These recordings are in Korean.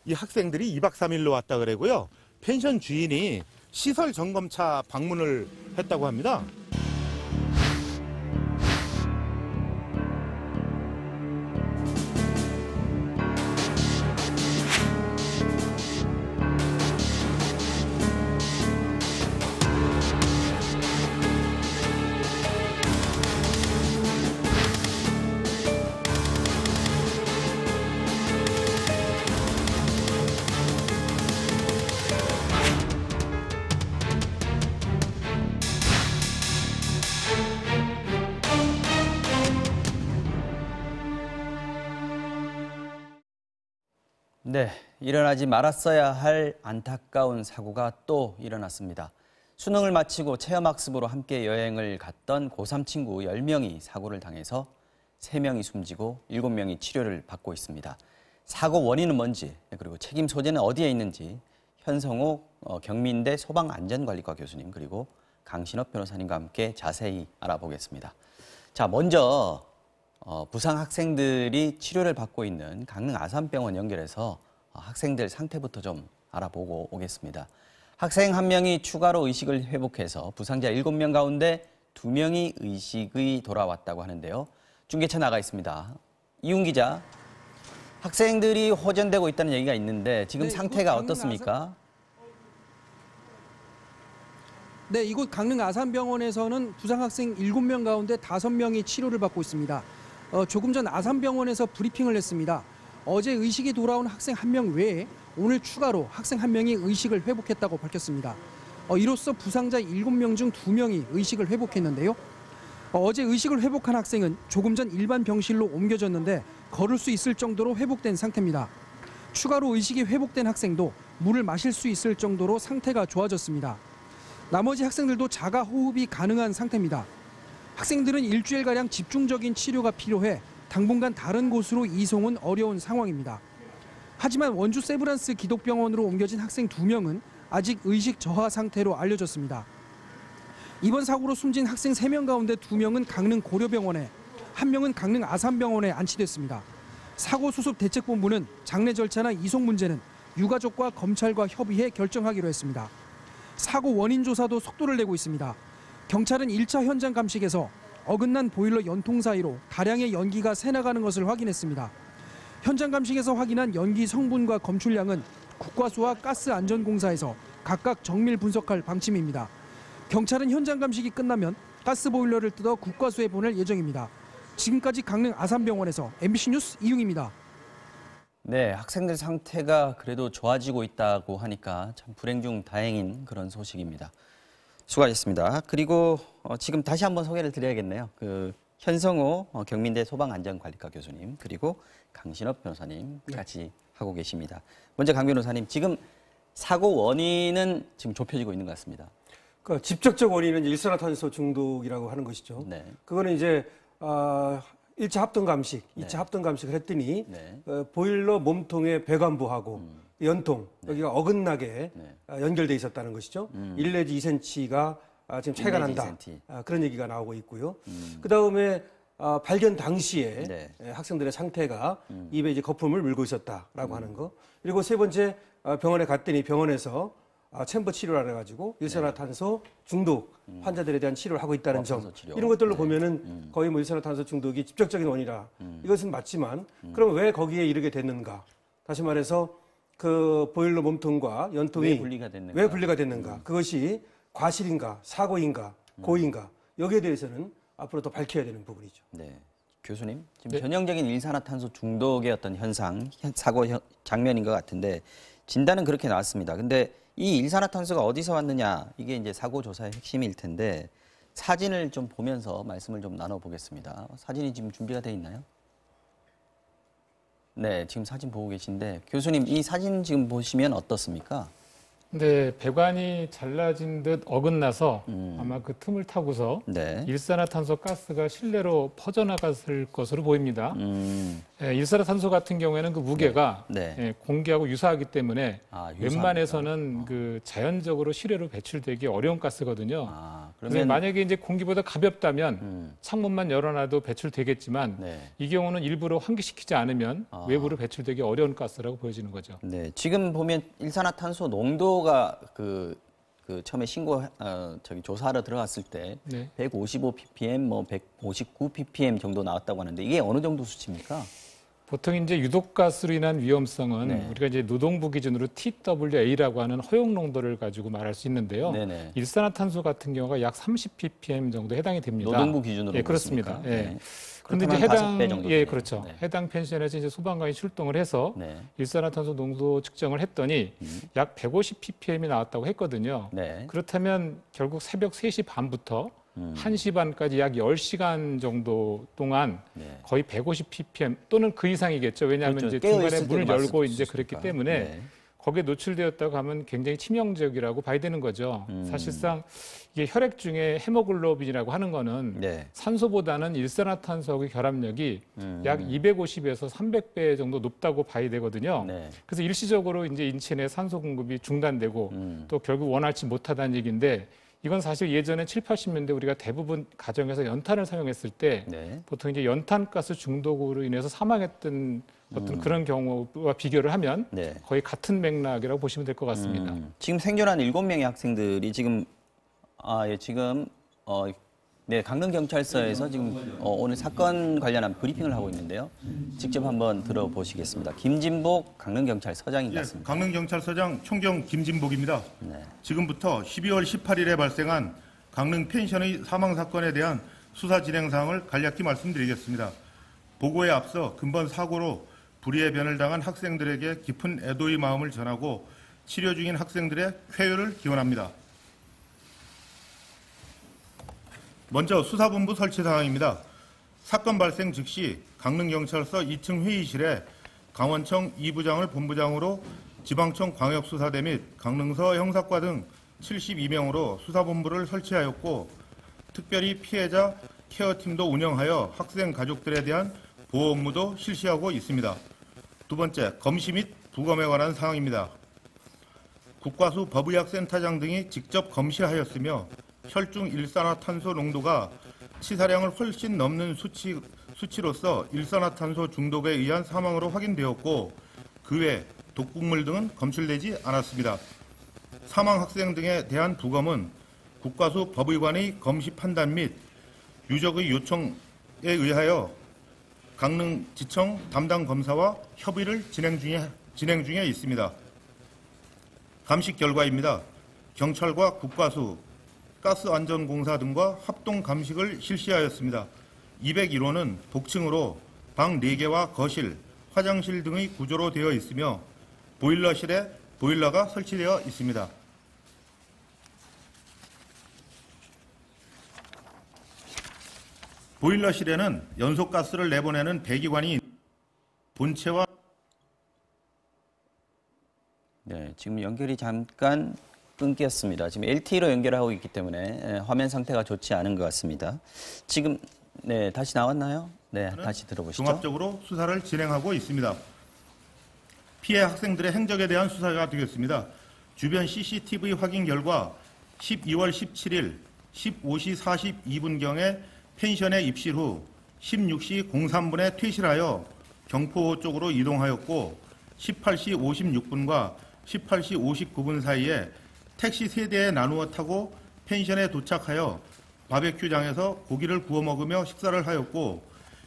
이 학생들이 2박 3일로 왔다 그러고요. 펜션 주인이 시설 점검차 방문을 했다고 합니다. 네, 일어나지 말았어야 할 안타까운 사고가 또 일어났습니다. 수능을 마치고 체험학습으로 함께 여행을 갔던 고3 친구 10명이 사고를 당해서 3명이 숨지고 7명이 치료를 받고 있습니다. 사고 원인은 뭔지, 그리고 책임 소재는 어디에 있는지 현성호 경민대 소방안전관리과 교수님 그리고 강신업 변호사님과 함께 자세히 알아보겠습니다. 자, 먼저 부상 학생들이 치료를 받고 있는 강릉 아산병원 연결해서 학생들 상태부터 좀 알아보고 오겠습니다. 학생 1명이 추가로 의식을 회복해서 부상자 7명 가운데 2명이 의식이 돌아왔다고 하는데요. 중계차 나가 있습니다. 이훈 기자, 학생들이 호전되고 있다는 얘기가 있는데 지금 상태가 어떻습니까? 네, 이곳 강릉 아산병원에서는 부상 학생 7명 가운데 5명이 치료를 받고 있습니다. 조금 전 아산병원에서 브리핑을 했습니다. 어제 의식이 돌아온 학생 1명 외에 오늘 추가로 학생 1명이 의식을 회복했다고 밝혔습니다. 이로써 부상자 7명 중 2명이 의식을 회복했는데요. 어제 의식을 회복한 학생은 조금 전 일반 병실로 옮겨졌는데 걸을 수 있을 정도로 회복된 상태입니다. 추가로 의식이 회복된 학생도 물을 마실 수 있을 정도로 상태가 좋아졌습니다. 나머지 학생들도 자가 호흡이 가능한 상태입니다. 학생들은 일주일가량 집중적인 치료가 필요해 당분간 다른 곳으로 이송은 어려운 상황입니다. 하지만 원주 세브란스 기독병원으로 옮겨진 학생 2명은 아직 의식 저하 상태로 알려졌습니다. 이번 사고로 숨진 학생 3명 가운데 2명은 강릉 고려병원에, 1명은 강릉 아산병원에 안치됐습니다. 사고 수습 대책본부는 장례 절차나 이송 문제는 유가족과 검찰과 협의해 결정하기로 했습니다. 사고 원인 조사도 속도를 내고 있습니다. 경찰은 1차 현장 감식에서 어긋난 보일러 연통 사이로 다량의 연기가 새나가는 것을 확인했습니다. 현장 감식에서 확인한 연기 성분과 검출량은 국과수와 가스안전공사에서 각각 정밀 분석할 방침입니다. 경찰은 현장 감식이 끝나면 가스 보일러를 뜯어 국과수에 보낼 예정입니다. 지금까지 강릉 아산병원에서 MBC 뉴스 이웅입니다. 네, 학생들 상태가 그래도 좋아지고 있다고 하니까 참 불행 중 다행인 그런 소식입니다. 수고하셨습니다. 그리고 지금 다시 한번 소개를 드려야겠네요. 현성호 경민대 소방안전관리과 교수님 그리고 강신업 변호사님 같이 하고 계십니다. 먼저 강 변호사님, 지금 사고 원인은 지금 좁혀지고 있는 것 같습니다. 그러니까 직접적 원인은 일산화탄소 중독이라고 하는 것이죠. 네. 그거는 이제 1차 합동 감식, 2차 합동 감식을 했더니 보일러 몸통의 배관부하고 연통, 여기가 어긋나게 연결돼 있었다는 것이죠. 1 내지 2cm가 지금 차이가 난다. 그런 얘기가 나오고 있고요. 그다음에 발견 당시에 학생들의 상태가 입에 이제 거품을 물고 있었다라고 하는 거. 그리고 세 번째 병원에 갔더니 병원에서 챔버 치료를 해가지고 일산화탄소 중독 환자들에 대한 치료를 하고 있다는 점. 이런 것들로 보면은 거의 뭐 일산화탄소 중독이 직접적인 원인이라 이것은 맞지만 그럼 왜 거기에 이르게 됐는가? 다시 말해서 그 보일러 몸통과 연통이 왜 분리가 됐는가? 그것이 과실인가, 사고인가, 고의인가? 여기에 대해서는 앞으로 더 밝혀야 되는 부분이죠. 네, 교수님, 지금 전형적인 일산화탄소 중독의 어떤 현상, 사고 장면인 것 같은데 진단은 그렇게 나왔습니다. 근데 이 일산화탄소가 어디서 왔느냐, 이게 이제 사고 조사의 핵심일 텐데 사진을 좀 보면서 말씀을 좀 나눠보겠습니다. 사진이 지금 준비가 돼 있나요? 네, 지금 사진 보고 계신데 교수님, 이 사진 지금 보시면 어떻습니까? 네, 배관이 잘라진 듯 어긋나서 아마 그 틈을 타고서 일산화탄소 가스가 실내로 퍼져나갔을 것으로 보입니다. 예, 일산화탄소 같은 경우에는 그 무게가 네. 예, 공기하고 유사하기 때문에 유사합니다. 웬만해서는 그 자연적으로 실외로 배출되기 어려운 가스거든요. 그래서 그러면 만약에 이제 공기보다 가볍다면 창문만 열어놔도 배출되겠지만 네. 이 경우는 일부러 환기시키지 않으면 외부로 배출되기 어려운 가스라고 보여지는 거죠. 네, 지금 보면 일산화탄소 농도가 그 처음에 조사하러 들어갔을 때 네. 155 ppm, 뭐 159 ppm 정도 나왔다고 하는데 이게 어느 정도 수치입니까? 보통 이제 유독가스로 인한 위험성은 네. 우리가 이제 노동부 기준으로 TWA라고 하는 허용 농도를 가지고 말할 수 있는데요. 네네. 일산화탄소 같은 경우가 약 30 ppm 정도 해당이 됩니다. 노동부 기준으로 예, 그렇습니다. 예. 네. 그런데 이제 그렇다면 5배 정도 예, 되네요. 그렇죠. 네. 해당 펜션에서 이제 소방관이 출동을 해서 네. 일산화탄소 농도 측정을 했더니 약 150 ppm이 나왔다고 했거든요. 네. 그렇다면 결국 새벽 3시 반부터 1시 반까지 약 10시간 정도 동안 네. 거의 150 ppm 또는 그 이상이겠죠. 왜냐하면 그렇죠. 이제 깨어 중간에 있을 문을 때도 열고 말씀 이제 주셨으니까. 그랬기 때문에 네. 거기에 노출되었다고 하면 굉장히 치명적이라고 봐야 되는 거죠. 사실상 이게 혈액 중에 헤모글로빈이라고 하는 거는 네. 산소보다는 일산화탄소하고의 결합력이 약 250에서 300배 정도 높다고 봐야 되거든요. 네. 그래서 일시적으로 이제 인체 내 산소 공급이 중단되고 또 결국 원활치 못하다는 얘기인데 이건 사실 예전에 7, 80년대 우리가 대부분 가정에서 연탄을 사용했을 때 네. 보통 이제 연탄가스 중독으로 인해서 사망했던 어떤 그런 경우와 비교를 하면 네. 거의 같은 맥락이라고 보시면 될 것 같습니다. 지금 생존한 7명의 학생들이 지금 강릉경찰서에서 지금 오늘 사건 관련한 브리핑을 하고 있는데요. 직접 한번 들어보시겠습니다. 김진복 강릉경찰서장인 것 예, 같습니다. 강릉경찰서장 총경 김진복입니다. 네. 지금부터 12월 18일에 발생한 강릉 펜션의 사망 사건에 대한 수사 진행 사항을 간략히 말씀드리겠습니다. 보고에 앞서 근본 사고로 불의의 변을 당한 학생들에게 깊은 애도의 마음을 전하고 치료 중인 학생들의 쾌유를 기원합니다. 먼저 수사본부 설치 상황입니다. 사건 발생 즉시 강릉경찰서 2층 회의실에 강원청 2부장을 본부장으로 지방청 광역수사대 및 강릉서 형사과 등 72명으로 수사본부를 설치하였고 특별히 피해자 케어팀도 운영하여 학생 가족들에 대한 보호 업무도 실시하고 있습니다. 두 번째, 검시 및 부검에 관한 사항입니다. 국과수 법의학센터장 등이 직접 검시하였으며 혈중 일산화탄소 농도가 치사량을 훨씬 넘는 수치로서 일산화탄소 중독에 의한 사망으로 확인되었고 그 외 독극물 등은 검출되지 않았습니다. 사망 학생 등에 대한 부검은 국과수 법의관의 검시 판단 및 유족의 요청에 의하여 강릉지청 담당 검사와 협의를 진행 중에 있습니다. 감식 결과입니다. 경찰과 국과수, 가스안전공사 등과 합동 감식을 실시하였습니다. 201호는 복층으로 방 4개와 거실, 화장실 등의 구조로 되어 있으며 보일러실에 보일러가 설치되어 있습니다. 보일러실에는 연소가스를 내보내는 배기관이 본체와 네, 지금 연결이 잠깐 끊겼습니다. 지금 LTE로 연결하고 있기 때문에 화면 상태가 좋지 않은 것 같습니다. 지금 네, 다시 나왔나요? 네, 다시 들어보시죠. 종합적으로 수사를 진행하고 있습니다. 피해 학생들의 행적에 대한 수사가 되겠습니다. 주변 CCTV 확인 결과 12월 17일 15시 42분경에 펜션에 입실 후 16시 03분에 퇴실하여 경포 쪽으로 이동하였고 18시 56분과 18시 59분 사이에 택시 3대에 나누어 타고 펜션에 도착하여 바베큐장에서 고기를 구워 먹으며 식사를 하였고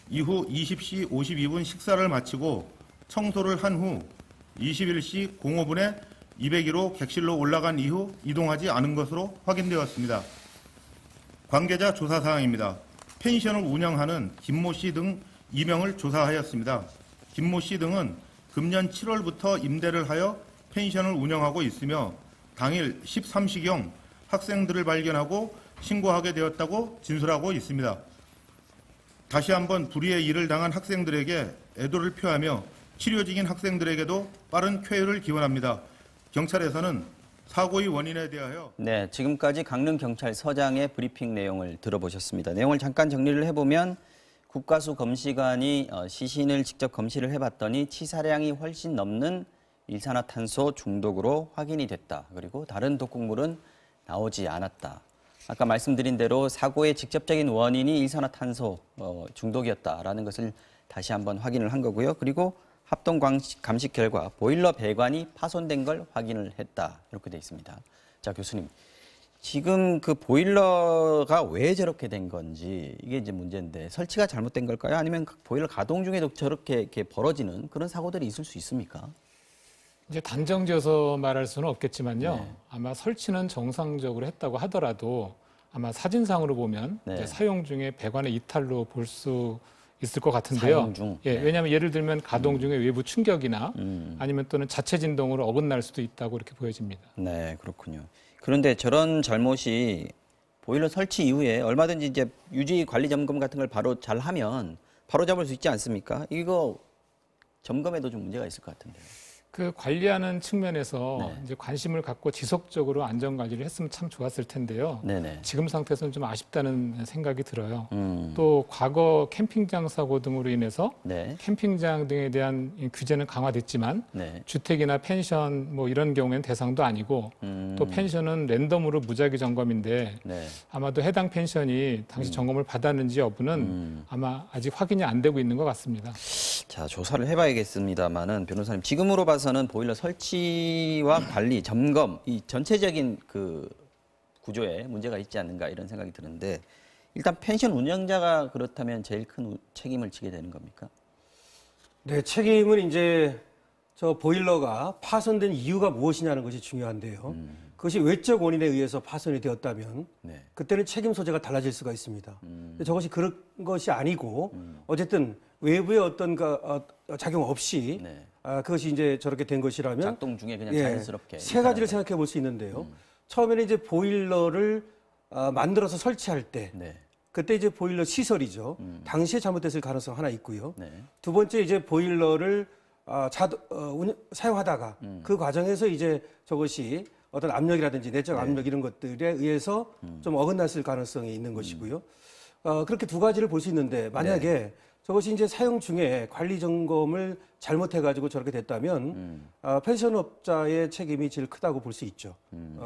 이후 20시 52분 식사를 마치고 청소를 한 후 21시 05분에 201호 객실로 올라간 이후 이동하지 않은 것으로 확인되었습니다. 관계자 조사 사항입니다. 펜션을 운영하는 김모 씨 등 2명을 조사하였습니다. 김모 씨 등은 금년 7월부터 임대를 하여 펜션을 운영하고 있으며 당일 13시경 학생들을 발견하고 신고하게 되었다고 진술하고 있습니다. 다시 한번 불의의 일을 당한 학생들에게 애도를 표하며 치료 중인 학생들에게도 빠른 쾌유를 기원합니다. 경찰에서는 사고의 원인에 대하여 네, 지금까지 강릉경찰서장의 브리핑 내용을 들어보셨습니다. 내용을 잠깐 정리를 해보면 국가수 검시관이 시신을 직접 검시를 해봤더니 치사량이 훨씬 넘는 일산화탄소 중독으로 확인이 됐다. 그리고 다른 독극물은 나오지 않았다. 아까 말씀드린 대로 사고의 직접적인 원인이 일산화탄소 중독이었다라는 것을 다시 한번 확인을 한 거고요. 그리고 합동 감식 결과 보일러 배관이 파손된 걸 확인을 했다. 이렇게 돼 있습니다. 자, 교수님. 지금 그 보일러가 왜 저렇게 된 건지 이게 이제 문제인데 설치가 잘못된 걸까요? 아니면 보일러 가동 중에도 저렇게 이렇게 벌어지는 그런 사고들이 있을 수 있습니까? 이제 단정지어서 말할 수는 없겠지만요. 네. 아마 설치는 정상적으로 했다고 하더라도 아마 사진상으로 보면 네. 이제 사용 중에 배관의 이탈로 볼 수 있을 것 같은데요. 사용 중. 예, 네. 왜냐하면 예를 들면 가동 중에 외부 충격이나 아니면 또는 자체 진동으로 어긋날 수도 있다고 이렇게 보여집니다. 네, 그렇군요. 그런데 저런 잘못이 보일러 설치 이후에 얼마든지 이제 유지 관리 점검 같은 걸 바로 잘 하면 바로 잡을 수 있지 않습니까? 이거 점검에도 좀 문제가 있을 것 같은데요. 그 관리하는 측면에서 네. 이제 관심을 갖고 지속적으로 안전 관리를 했으면 참 좋았을 텐데요. 네네. 지금 상태에서는 좀 아쉽다는 생각이 들어요. 또 과거 캠핑장 사고 등으로 인해서 네. 캠핑장 등에 대한 이 규제는 강화됐지만 네. 주택이나 펜션 뭐 이런 경우에는 대상도 아니고 또 펜션은 랜덤으로 무작위 점검인데 네. 아마도 해당 펜션이 당시 점검을 받았는지 여부는 아마 아직 확인이 안 되고 있는 것 같습니다. 자, 조사를 해봐야겠습니다만은 변호사님 지금으로 봐서는 보일러 설치와 관리, 점검 이 전체적인 그 구조에 문제가 있지 않는가 이런 생각이 드는데 일단 펜션 운영자가 그렇다면 제일 큰 책임을 지게 되는 겁니까? 네, 책임은 이제 저 보일러가 파손된 이유가 무엇이냐는 것이 중요한데요. 그것이 외적 원인에 의해서 파손이 되었다면 네. 그때는 책임 소재가 달라질 수가 있습니다. 근데 저것이 그런 것이 아니고 어쨌든 외부의 어떤 작용 없이 네. 그것이 이제 저렇게 된 것이라면 작동 중에 그냥 예, 자연스럽게 세 가지를 생각해 볼 수 있는데요. 처음에는 이제 보일러를 만들어서 설치할 때 네. 그때 이제 보일러 시설이죠. 당시에 잘못됐을 가능성 하나 있고요. 네. 두 번째 이제 보일러를 사용하다가 그 과정에서 이제 저것이 어떤 압력이라든지 내적 압력 이런 것들에 의해서 좀 어긋났을 가능성이 있는 것이고요. 그렇게 두 가지를 볼 수 있는데 만약에 저것이 이제 사용 중에 관리 점검을 잘못해가지고 저렇게 됐다면 펜션업자의 책임이 제일 크다고 볼 수 있죠.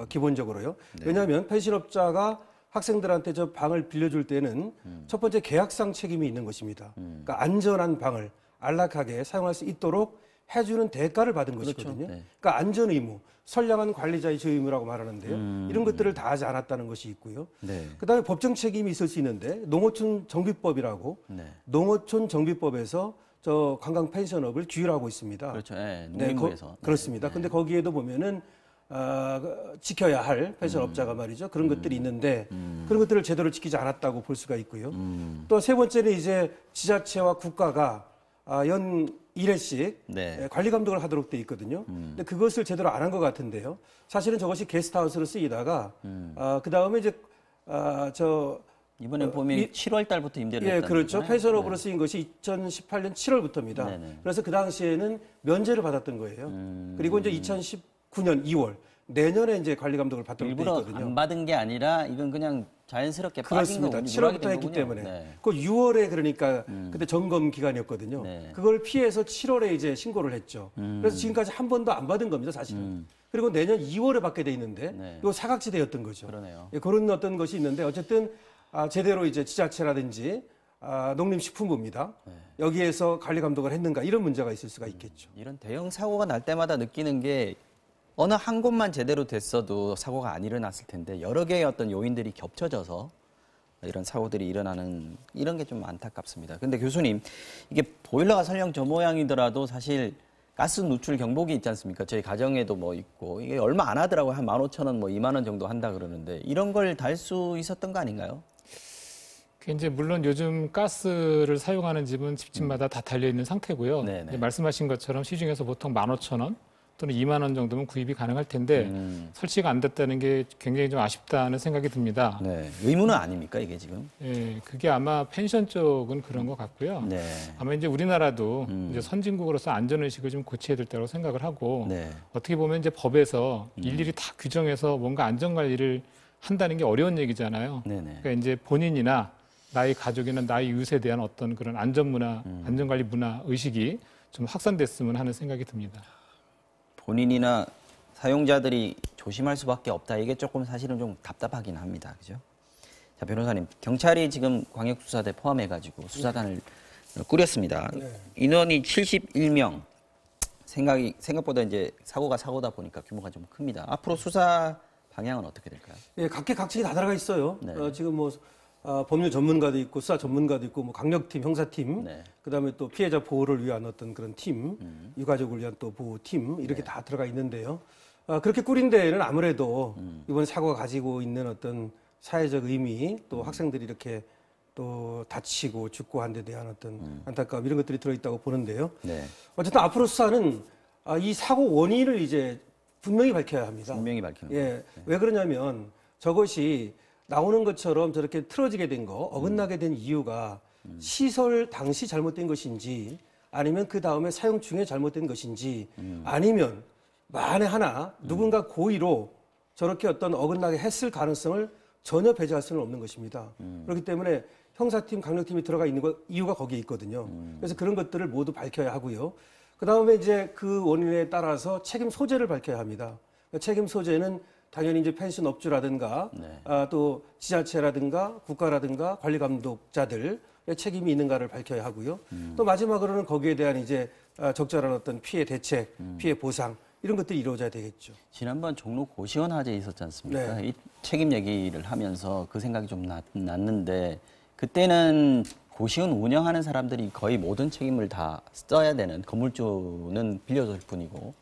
기본적으로요. 왜냐하면 펜션업자가 학생들한테 저 방을 빌려줄 때는 첫 번째 계약상 책임이 있는 것입니다. 그러니까 안전한 방을 안락하게 사용할 수 있도록 해주는 대가를 받은 것이거든요. 네. 그러니까 안전 의무, 선량한 관리자의 주 의무라고 말하는데요. 이런 것들을 다 하지 않았다는 것이 있고요. 네. 그다음에 법정 책임이 있을 수 있는데 농어촌 정비법이라고 네. 농어촌 정비법에서 저 관광 펜션업을 규율하고 있습니다. 그렇죠. 네. 네, 농림부에서. 그렇습니다. 근데 거기에도 보면은 지켜야 할 펜션업자가 말이죠. 그런 것들이 있는데 그런 것들을 제대로 지키지 않았다고 볼 수가 있고요. 또 세 번째는 이제 지자체와 국가가 연 1회씩 네. 관리 감독을 하도록 돼 있거든요. 근데 그것을 제대로 안 한 것 같은데요. 사실은 저것이 게스트하우스로 쓰이다가 그 다음에 이제 이번에 보면 7월 달부터 임대를 예, 했다는 그렇죠. 거잖아요. 펜션업으로 쓰인 것이 2018년 7월부터입니다. 네네. 그래서 그 당시에는 면제를 받았던 거예요. 그리고 이제 2019년 2월 내년에 이제 관리 감독을 받도록 돼 일부러 있거든요. 안 받은 게 아니라 이건 그냥 자연스럽게 빠진 그렇습니다. 거군요. 7월부터 했기 거군요. 때문에. 네. 그 6월에 그러니까 그때 점검 기간이었거든요. 네. 그걸 피해서 7월에 이제 신고를 했죠. 그래서 지금까지 한 번도 안 받은 겁니다, 사실은. 그리고 내년 2월에 받게 돼 있는데 네. 이거 사각지대였던 거죠. 그러네요. 예, 그런 어떤 것이 있는데 어쨌든 제대로 이제 지자체라든지 농림식품부입니다. 네. 여기에서 관리 감독을 했는가 이런 문제가 있을 수가 있겠죠. 이런 대형 사고가 날 때마다 느끼는 게 어느 한 곳만 제대로 됐어도 사고가 안 일어났을 텐데 여러 개의 어떤 요인들이 겹쳐져서 이런 사고들이 일어나는 이런 게 좀 안타깝습니다. 근데 교수님, 이게 보일러가 설령 저 모양이더라도 사실 가스 누출 경보기 있지 않습니까? 저희 가정에도 뭐 있고 이게 얼마 안 하더라고요. 한 15,000원, 뭐 2만 원 정도 한다 그러는데 이런 걸 달 수 있었던 거 아닌가요? 그 이제 물론 요즘 가스를 사용하는 집은 집집마다 다 달려 있는 상태고요. 네네. 이제 말씀하신 것처럼 시중에서 보통 15,000원 또는 2만 원 정도면 구입이 가능할 텐데 설치가 안 됐다는 게 굉장히 좀 아쉽다는 생각이 듭니다. 네. 의무는 아닙니까, 이게 지금? 예, 그게 아마 펜션 쪽은 그런 것 같고요. 네. 아마 이제 우리나라도 이제 선진국으로서 안전의식을 좀 고쳐야 될 때라고 생각을 하고 네. 어떻게 보면 이제 법에서 일일이 다 규정해서 뭔가 안전관리를 한다는 게 어려운 얘기잖아요. 네네. 그러니까 이제 본인이나 나의 가족이나 나의 이웃에 대한 어떤 그런 안전 문화, 안전관리 문화 의식이 좀 확산됐으면 하는 생각이 듭니다. 본인이나 사용자들이 조심할 수밖에 없다. 이게 조금 사실은 좀 답답하긴 합니다. 그죠? 자, 변호사님, 경찰이 지금 광역수사대 포함해가지고 수사단을 꾸렸습니다. 네. 인원이 71명. 생각보다 이제 사고다 보니까 규모가 좀 큽니다. 앞으로 수사 방향은 어떻게 될까요? 예, 각계각층이 다 들어가 있어요. 네. 지금 뭐 법률 전문가도 있고 수사 전문가도 있고 뭐 강력팀, 형사팀, 네. 그다음에 또 피해자 보호를 위한 어떤 그런 팀, 유가족을 위한 또 보호팀 이렇게 다 들어가 있는데요. 그렇게 꾸린 데에는 아무래도 이번 사고가 가지고 있는 어떤 사회적 의미, 또 학생들이 이렇게 또 다치고 죽고 한 데 대한 어떤 안타까움 이런 것들이 들어있다고 보는데요. 네. 어쨌든 앞으로 수사는 이 사고 원인을 이제 분명히 밝혀야 합니다. 분명히 밝히는 예, 거예요. 왜 그러냐면 저것이 나오는 것처럼 저렇게 틀어지게 된 거, 어긋나게 된 이유가 시설 당시 잘못된 것인지 아니면 그 다음에 사용 중에 잘못된 것인지 아니면 만에 하나 누군가 고의로 저렇게 어떤 어긋나게 했을 가능성을 전혀 배제할 수는 없는 것입니다. 그렇기 때문에 형사팀, 강력팀이 들어가 있는 이유가 거기에 있거든요. 그래서 그런 것들을 모두 밝혀야 하고요. 그 다음에 이제 그 원인에 따라서 책임 소재를 밝혀야 합니다. 책임 소재는 당연히 이제 펜션 업주라든가 네. 또 지자체라든가 국가라든가 관리 감독자들의 책임이 있는가를 밝혀야 하고요. 또 마지막으로는 거기에 대한 이제 적절한 어떤 피해 대책, 피해 보상 이런 것들이 이루어져야 되겠죠. 지난번 종로 고시원 화재 있었지 않습니까? 네. 이 책임 얘기를 하면서 그 생각이 좀 났는데 그때는 고시원 운영하는 사람들이 거의 모든 책임을 다 써야 되는 건물주는 빌려줄 뿐이고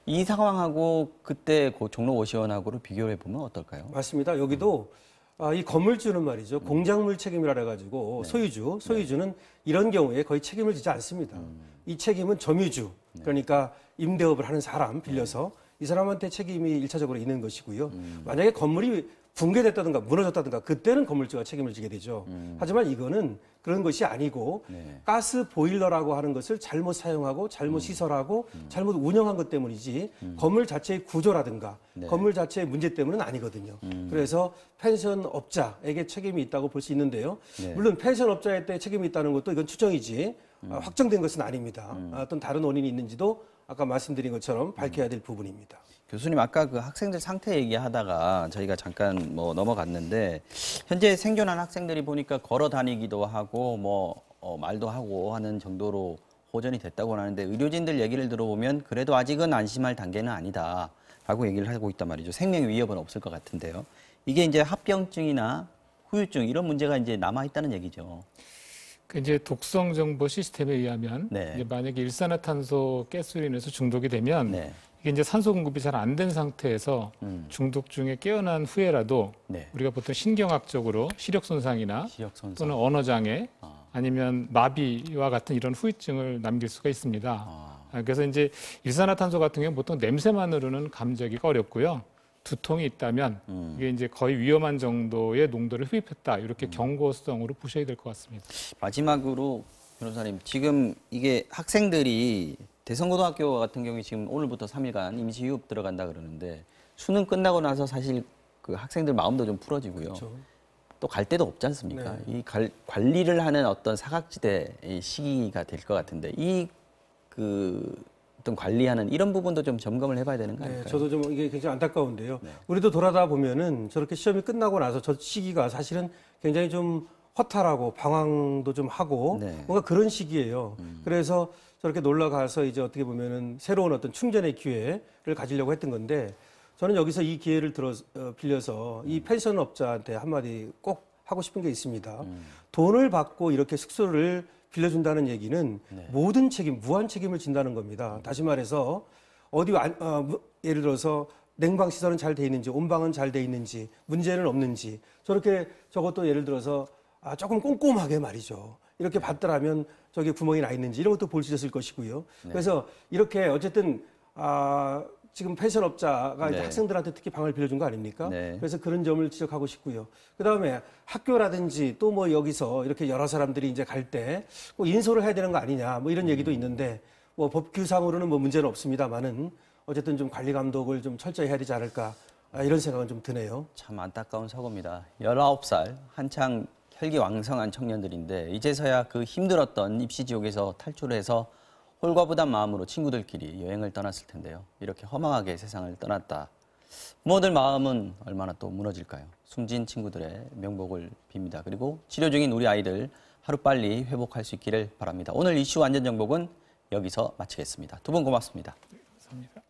이 상황하고 그때 종로 고시원하고를 비교해 보면 어떨까요? 맞습니다. 여기도 이 건물주는 말이죠. 공작물 책임이라 해가지고 소유주는 이런 경우에 거의 책임을 지지 않습니다. 이 책임은 점유주, 그러니까 임대업을 하는 사람 빌려서 이 사람한테 책임이 일차적으로 있는 것이고요. 만약에 건물이 붕괴됐다든가 무너졌다든가 그때는 건물주가 책임을 지게 되죠. 하지만 이거는 그런 것이 아니고 네. 가스 보일러라고 하는 것을 잘못 사용하고 잘못 시설하고 잘못 운영한 것 때문이지 건물 자체의 구조라든가 네. 건물 자체의 문제 때문은 아니거든요. 그래서 펜션 업자에게 책임이 있다고 볼 수 있는데요. 네. 물론 펜션 업자에 책임이 있다는 것도 이건 추정이지 확정된 것은 아닙니다. 어떤 다른 원인이 있는지도 아까 말씀드린 것처럼 밝혀야 될 부분입니다. 교수님 아까 그 학생들 상태 얘기하다가 저희가 잠깐 뭐 넘어갔는데 현재 생존한 학생들이 보니까 걸어 다니기도 하고 말도 하고 하는 정도로 호전이 됐다고 하는데 의료진들 얘기를 들어보면 그래도 아직은 안심할 단계는 아니다라고 얘기를 하고 있단 말이죠. 생명 위협은 없을 것 같은데요. 이게 이제 합병증이나 후유증 이런 문제가 이제 남아 있다는 얘기죠. 그 이제 독성 정보 시스템에 의하면 네. 이제 만약에 일산화탄소 가스로 인해서 중독이 되면 네. 이게 이제 산소 공급이 잘 안 된 상태에서 중독 중에 깨어난 후에라도 네. 우리가 보통 신경학적으로 시력 손상이나 시력 손상. 또는 언어 장애 아니면 마비와 같은 이런 후유증을 남길 수가 있습니다. 그래서 이제 일산화탄소 같은 경우는 보통 냄새만으로는 감지하기가 어렵고요. 두통이 있다면 이게 이제 거의 위험한 정도의 농도를 흡입했다 이렇게 경고성으로 보셔야 될 것 같습니다. 마지막으로 변호사님 지금 이게 학생들이 대성고등학교 같은 경우에 지금 오늘부터 3일간 임시휴업 들어간다 그러는데 수능 끝나고 나서 사실 그 학생들 마음도 좀 풀어지고요. 그렇죠. 또 갈 데도 없지 않습니까? 네. 이 관리를 하는 어떤 사각지대의 시기가 될 것 같은데 어떤 관리하는 이런 부분도 좀 점검을 해봐야 되는 거 아닐까요? 네, 저도 좀 이게 굉장히 안타까운데요. 우리도 돌아다 보면은 저렇게 시험이 끝나고 나서 저 시기가 사실은 굉장히 좀 허탈하고 방황도 좀 하고 네. 뭔가 그런 시기예요. 그래서 저렇게 놀러 가서 이제 어떻게 보면은 새로운 어떤 충전의 기회를 가지려고 했던 건데 저는 여기서 이 기회를 빌려서 이 펜션 업자한테 한마디 꼭 하고 싶은 게 있습니다. 돈을 받고 이렇게 숙소를 빌려준다는 얘기는 모든 책임, 무한 책임을 진다는 겁니다. 다시 말해서 예를 들어서 냉방 시설은 잘 돼 있는지, 온방은 잘 돼 있는지, 문제는 없는지 저렇게 저것도 예를 들어서 조금 꼼꼼하게 말이죠. 이렇게 봤더라면 저기 구멍이 나 있는지 이런 것도 볼 수 있을 것이고요. 그래서 이렇게 어쨌든 지금 펜션 업자가 이제 학생들한테 특히 방을 빌려준 거 아닙니까? 네. 그래서 그런 점을 지적하고 싶고요. 그 다음에 학교라든지 또 뭐 여기서 이렇게 여러 사람들이 이제 갈 때 뭐 인솔을 해야 되는 거 아니냐 뭐 이런 얘기도 있는데 뭐 법규상으로는 뭐 문제는 없습니다만은 어쨌든 좀 관리 감독을 좀 철저히 해야 되지 않을까 이런 생각은 좀 드네요. 참 안타까운 사고입니다. 19살 한창 혈기왕성한 청년들인데 이제서야 그 힘들었던 입시 지옥에서 탈출해서 홀가분한 마음으로 친구들끼리 여행을 떠났을 텐데요. 이렇게 허망하게 세상을 떠났다. 부모들 마음은 얼마나 또 무너질까요? 숨진 친구들의 명복을 빕니다. 그리고 치료 중인 우리 아이들 하루빨리 회복할 수 있기를 바랍니다. 오늘 이슈 완전정복은 여기서 마치겠습니다. 두 분 고맙습니다. 감사합니다.